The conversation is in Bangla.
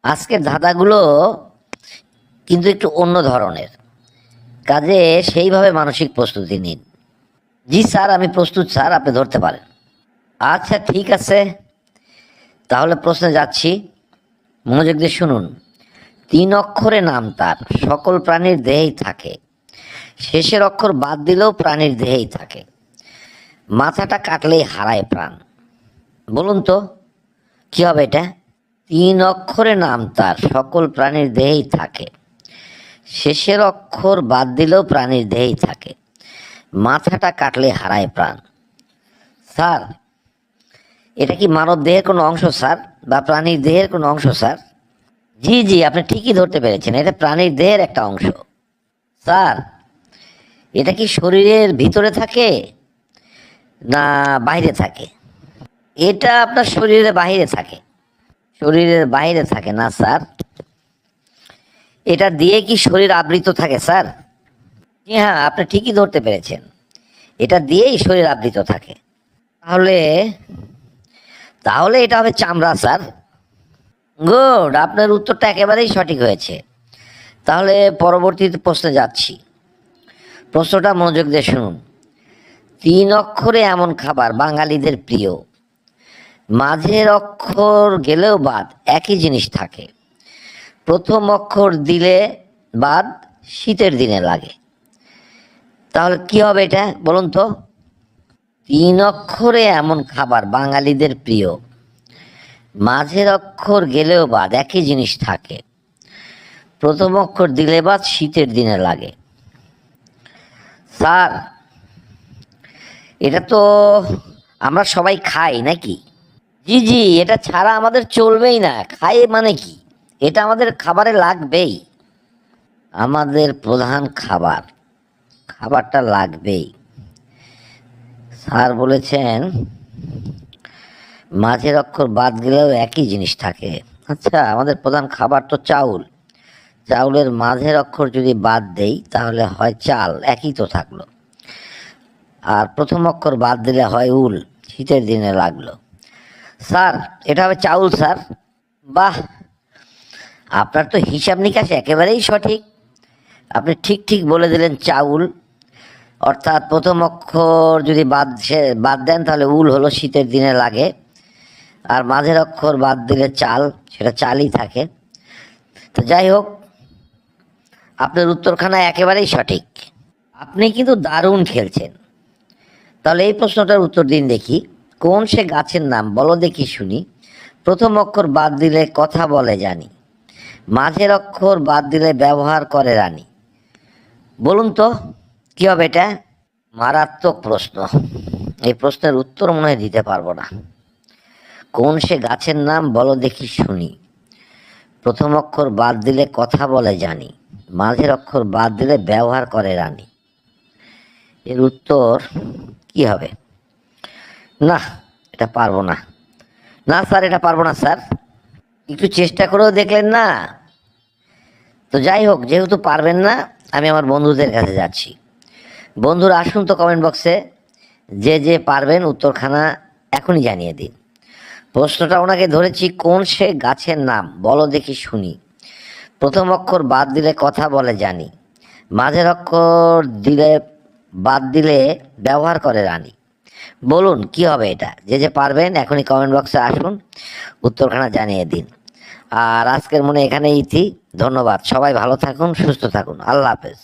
আজকের ধাঁধাগুলো কিন্তু একটু অন্য ধরনের, কাজে সেইভাবে মানসিক প্রস্তুতি নিন। জি স্যার, আমি প্রস্তুত স্যার, আপনি ধরতে পারেন। আচ্ছা ঠিক আছে, তাহলে প্রশ্নে যাচ্ছি, মনোযোগ দিয়ে শুনুন। 3 অক্ষরে নাম তার, সকল প্রাণীর দেহেই থাকে, শেষের অক্ষর বাদ দিলেও প্রাণীর দেহেই থাকে, মাথাটা কাটলেই হারায় প্রাণ। বলুন তো কি হবে এটা? 3 অক্ষরে নাম তার, সকল প্রাণীর দেহেই থাকে, শেষের অক্ষর বাদ দিলেও প্রাণীর দেহেই থাকে, মাথাটা কাটলে হারায় প্রাণ। স্যার, এটা কি মানব দেহের কোনো অংশ স্যার, বা প্রাণীর দেহের কোনো অংশ স্যার? জি জি, আপনি ঠিকই ধরতে পেরেছেন, এটা প্রাণীর দেহের একটা অংশ। স্যার, এটা কি শরীরের ভিতরে থাকে না বাইরে থাকে? এটা আপনার শরীরের বাইরে থাকে। শরীরের বাইরে থাকে না স্যার। এটা দিয়ে কি শরীর আবৃত থাকে স্যার? জি হ্যাঁ, আপনি ঠিকই ধরতে পেরেছেন, এটা দিয়েই শরীর আবৃত থাকে। তাহলে তাহলে এটা হবে চামড়া স্যার। গুড, আপনার উত্তরটা একেবারেই সঠিক হয়েছে। তাহলে পরবর্তী প্রশ্নে যাচ্ছি, প্রশ্নটা মনোযোগ দিয়ে শুনুন। 3 অক্ষরে এমন খাবার বাঙালিদের প্রিয়, মাঝের অক্ষর গেলেও বাদ একই জিনিস থাকে, প্রথম অক্ষর দিলে বাদ শীতের দিনে লাগে। তাহলে কি হবে এটা বলুন তো? 3 অক্ষরে এমন খাবার বাঙালিদের প্রিয়, মাঝের অক্ষর গেলেও বাদ একই জিনিস থাকে, প্রথম অক্ষর দিলে বাদ শীতের দিনে লাগে। স্যার, এটা তো আমরা সবাই খাই নাকি? জি জি, এটা ছাড়া আমাদের চলবেই না। খাই মানে কি, এটা আমাদের খাবারে লাগবেই। আমাদের প্রধান খাবার, খাবারটা লাগবেই। স্যার বলেছেন মাঝের অক্ষর বাদ গেলেও একই জিনিস থাকে। আচ্ছা, আমাদের প্রধান খাবার তো চাউল, চাউলের মাঝের অক্ষর যদি বাদ দেই তাহলে হয় চাল, একই তো থাকলো। আর প্রথম অক্ষর বাদ দিলে হয় উল, শীতের দিনে লাগলো। স্যার, এটা হবে চাউল স্যার। বাহ, আপনার তো হিসাব নিকাশ একেবারেই সঠিক। আপনি ঠিক ঠিক বলে দিলেন চাউল, অর্থাৎ প্রথম অক্ষর যদি বাদ দেন তাহলে উল হলো, শীতের দিনে লাগে। আর মাঝের অক্ষর বাদ দিলে চাল, সেটা চালই থাকে। তো যাই হোক, আপনার উত্তরখানা একেবারেই সঠিক। আপনি কিন্তু দারুণ খেলছেন। তাহলে এই প্রশ্নটার উত্তর দিন দেখি। কোন সে গাছের নাম বলো দেখি শুনি, প্রথম অক্ষর বাদ দিলে কথা বলে জানি, মাঝের অক্ষর বাদ দিলে ব্যবহার করে রানী। বলুন তো কি হবে এটা? মারাত্মক প্রশ্ন, এই প্রশ্নের উত্তর মনে হয় দিতে পারবো না। কোন সে গাছের নাম বলো দেখি শুনি, প্রথম অক্ষর বাদ দিলে কথা বলে জানি, মাঝের অক্ষর বাদ দিলে ব্যবহার করে রানী। এর উত্তর কি হবে? না, এটা পারবো না। না স্যার, এটা পারবো না স্যার। একটু চেষ্টা করেও দেখলেন না। তো যাই হোক, যেহেতু পারবেন না, আমি আমার বন্ধুদের কাছে যাচ্ছি। বন্ধুরা আসুন তো কমেন্ট বক্সে, যে যে পারবেন উত্তরখানা এখনই জানিয়ে দিন। প্রশ্নটা ওনাকে ধরেছি, কোন সে গাছের নাম বলো দেখি শুনি, প্রথম অক্ষর বাদ দিলে কথা বলে জানি, মাঝের অক্ষর বাদ দিলে ব্যবহার করে রানী। বলুন কি হবে এটা? যে যে পারবেন এখনই কমেন্ট বক্সে আসুন, উত্তরখানা জানিয়ে দিন। আর আজকের মনে এখানেই ইতি। ধন্যবাদ, সবাই ভালো থাকুন, সুস্থ থাকুন, আল্লাহ হাফেজ।